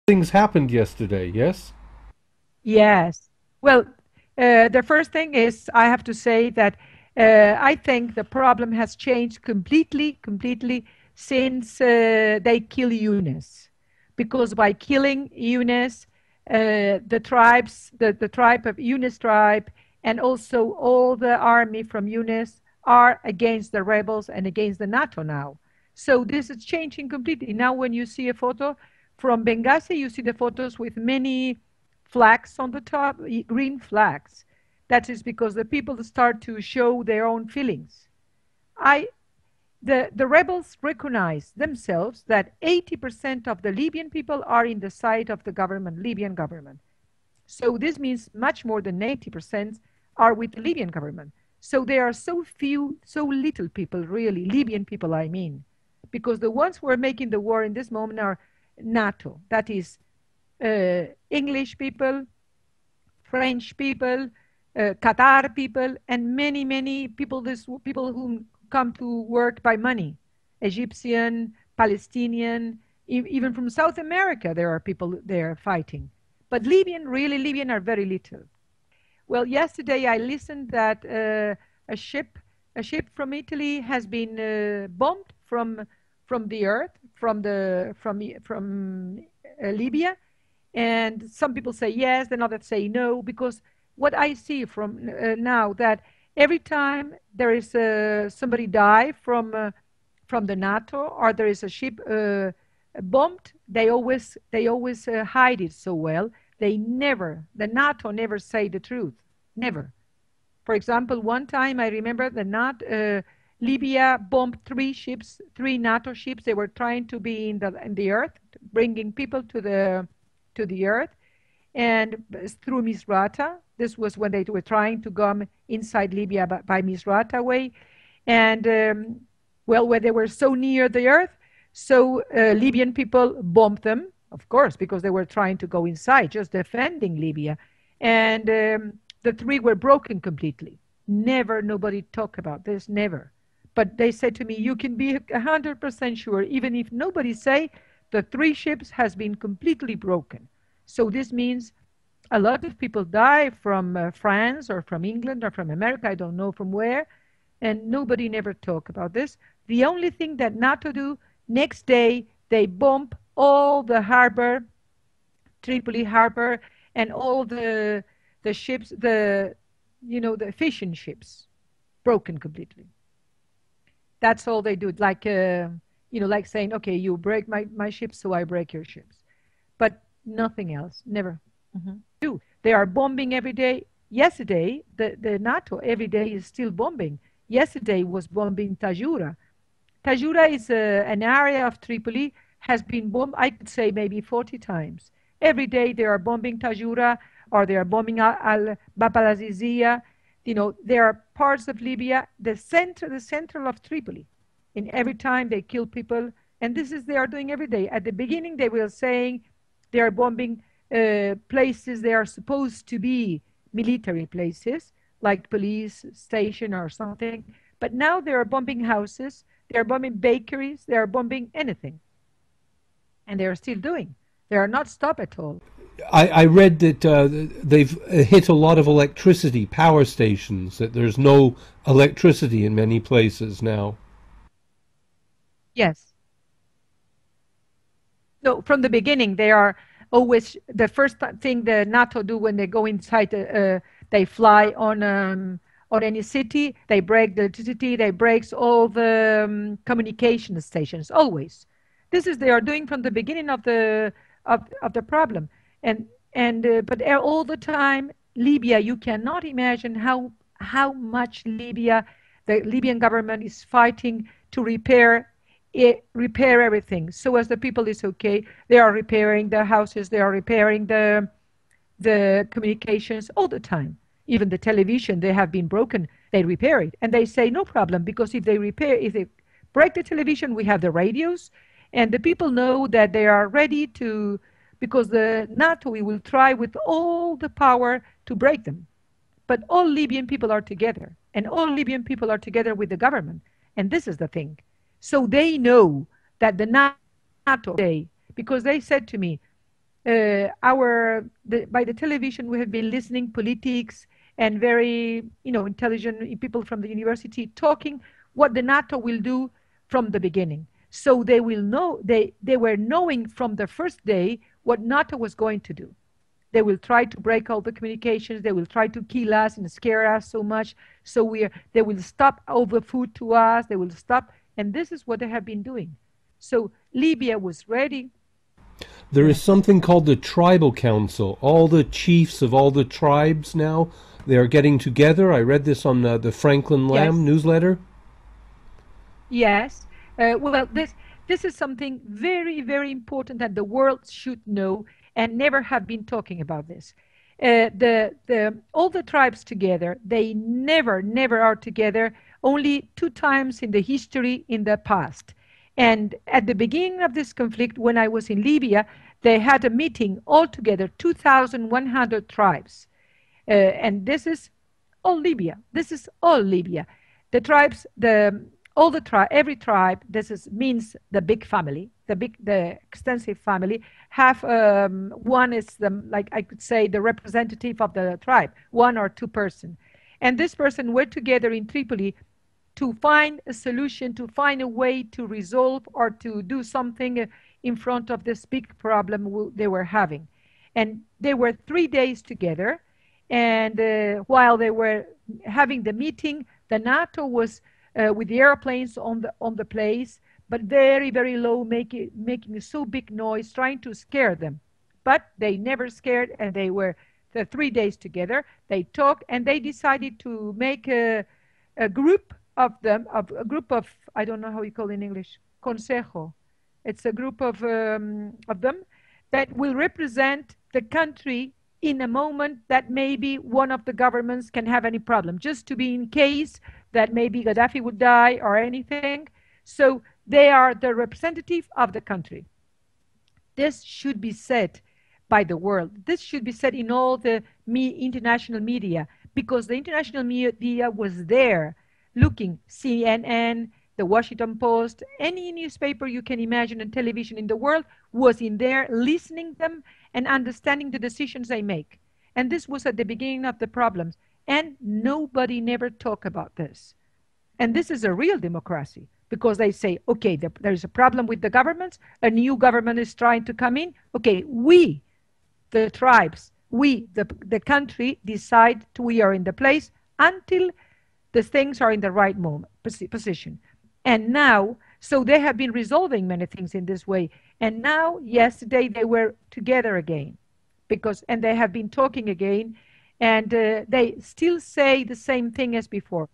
Things happened yesterday, yes? Yes. Well, the first thing is I have to say that I think the problem has changed completely since they kill Eunice. Because by killing Eunice, the tribe of Eunice tribe, and also all the army from Eunice are against the rebels and against the NATO now. So this is changing completely. Now, when you see a photo from Benghazi, you see the photos with many flags on the top, green flags. That is because the people start to show their own feelings. I, the rebels recognize themselves that 80% of the Libyan people are in the side of the government, Libyan government. So this means much more than 80% are with the Libyan government. So there are so few, so little people, really, Libyan people, I mean, because the ones who are making the war in this moment are NATO, that is English people, French people, Qatar people, and many people. This people who come to work by money, Egyptian, Palestinian, even from South America. There are people there fighting, but Libyan, really Libyan, are very little. Well, yesterday I listened that a ship, a ship from Italy has been bombed from the earth, from Libya, and some people say yes, then others say no, because what I see from now that every time there is somebody die from the NATO or there is a ship bombed, they always hide it so well. The NATO never say the truth, never. For example, one time I remember Libya bombed three ships, three NATO ships. They were trying to be in the earth, bringing people to the earth, and through Misrata. This was when they were trying to come inside Libya by Misrata way, and well, when they were so near the earth, so Libyan people bombed them, of course, because they were trying to go inside, just defending Libya, and the three were broken completely. Never, nobody talked about this, never. But they said to me, you can be 100% sure, even if nobody say, the three ships has been completely broken. So this means a lot of people die from France or from England or from America, I don't know from where, and nobody never talk about this. The only thing that NATO do, next day they bomb all the harbor, Tripoli harbor, and all the ships, the fishing ships, broken completely. That's all they do. Like like saying, okay, you break my ships, so I break your ships. But nothing else, never. Do. They are bombing every day. Yesterday, the NATO every day is still bombing. Yesterday was bombing Tajura. Tajura is an area of Tripoli, has been bombed, I could say maybe 40 times. Every day they are bombing Tajura or they are bombing Bab al-Azizia. There are parts of Libya, the central of Tripoli. And every time they kill people, and this is they are doing every day. At the beginning, they were saying they are bombing places they are supposed to be military places, like police station or something. But now they are bombing houses, they are bombing bakeries, they are bombing anything. And they are still doing. They are not stopped at all. I read that they've hit a lot of electricity, power stations, that there's no electricity in many places now. Yes. No, from the beginning, they are always the first thing the NATO do when they go inside. They fly on any city. They break the electricity. They breaks all the communication stations. Always, this is they are doing from the beginning of the problem. And all the time, Libya. You cannot imagine how much the Libyan government is fighting to repair everything. So as the people is okay, they are repairing the houses, they are repairing the communications all the time. Even the television, they have been broken, they repair it. And they say no problem, because if they break the television, we have the radios, and the people know that they are ready to, because the NATO will try with all the power to break them. But all Libyan people are together, and all Libyan people are together with the government. And this is the thing. So they know that the NATO, because they said to me, by the television we have been listening politics and very intelligent people from the university talking what the NATO will do from the beginning. So they will know they were knowing from the first day what NATO was going to do. They will try to break all the communications. They will try to kill us and scare us so much. So they will stop all the food to us. They will stop. And this is what they have been doing. So Libya was ready. There is something called the Tribal Council. All the chiefs of all the tribes now, they are getting together. I read this on the Franklin Lamb newsletter. Yes. Well, this is something very, very important that the world should know and never have been talking about this. All the tribes together, they never are together, only 2 times in the history in the past. And at the beginning of this conflict, when I was in Libya, they had a meeting altogether, 2,100 tribes. And this is all Libya. This is all Libya. The tribes, every tribe, means the big family, the extensive family, have one is like I could say the representative of the tribe, 1 or 2 person. And this person were together in Tripoli to find a solution, to find a way to resolve or to do something in front of this big problem they were having. And they were 3 days together. And while they were having the meeting, the NATO was with the airplanes on the place, but very, very low, making a so big noise, trying to scare them. But they never scared, and they were the 3 days together. They talked, and they decided to make a group of them, I don't know how you call it in English, consejo. It's a group of them that will represent the country in a moment that maybe one of the governments can have any problem, just to be in case that maybe Gaddafi would die or anything. So they are the representative of the country. This should be said by the world. This should be said in all the international media, because the international media was there looking, CNN, the Washington Post, any newspaper you can imagine and television in the world was in there listening them and understanding the decisions they make. And this was at the beginning of the problems. And nobody never talk about this. And this is a real democracy, because they say, okay, there's a problem with the governments, a new government is trying to come in. Okay, we, the tribes, we, the country, decide we are in the place until the things are in the right position. And now, so they have been resolving many things in this way. And now, yesterday, they were together again, and they have been talking again, and they still say the same thing as before.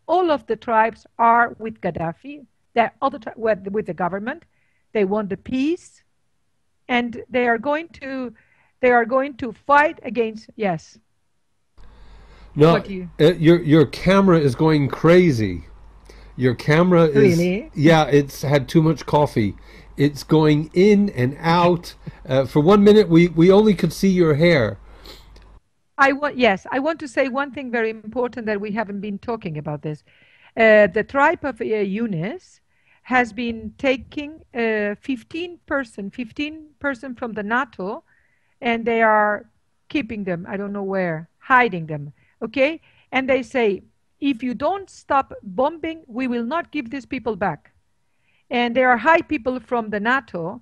All of the tribes are with Gaddafi, with the government. They want the peace, and they are going to fight against. Yes. No, your camera is going crazy. Your camera is really? Yeah, it's had too much coffee. It's going in and out. For 1 minute, we only could see your hair. I want to say one thing very important that we haven't been talking about this. The tribe of Yunus has been taking 15 person from the NATO, and they are keeping them, I don't know where, hiding them, okay? And they say, if you don't stop bombing, we will not give these people back. And there are high people from the NATO,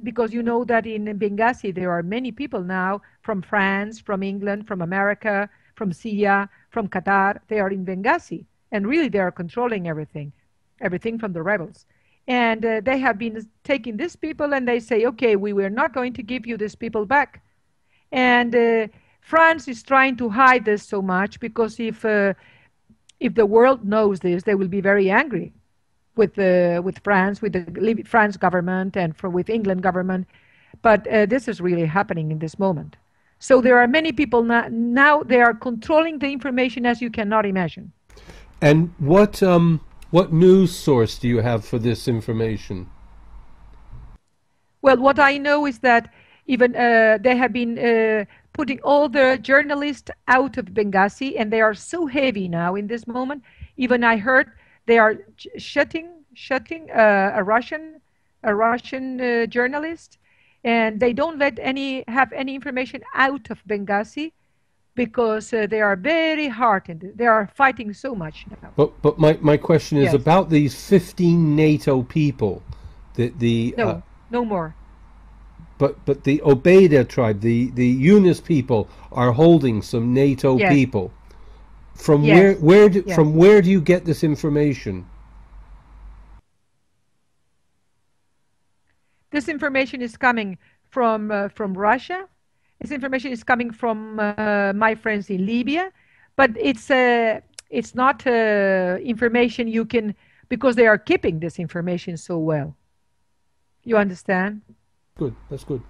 because you know that in Benghazi there are many people now from France, from England, from America, from Syria, from Qatar. They are in Benghazi, and really they are controlling everything from the rebels. And they have been taking these people, and they say, okay, we were not going to give you these people back. And France is trying to hide this so much, because if the world knows this, they will be very angry with France, with the France government, and with England government. But this is really happening in this moment. So there are many people now they are controlling the information as you cannot imagine. And what news source do you have for this information? Well, what I know is that even they have been putting all the journalists out of Benghazi, and they are so heavy now in this moment. Even I heard they are shutting a Russian journalist, and they don't let have any information out of Benghazi because they are very hardened. They are fighting so much now. But my question is Yes. about these 15 NATO people. No, no more. But the Obeida tribe, the Yunus people, are holding some NATO Yes. people. From Yes. from where do you get this information? This information is coming from Russia. This information is coming from my friends in Libya, but it's not information you can, because they are keeping this information so well. You understand? Good. That's good.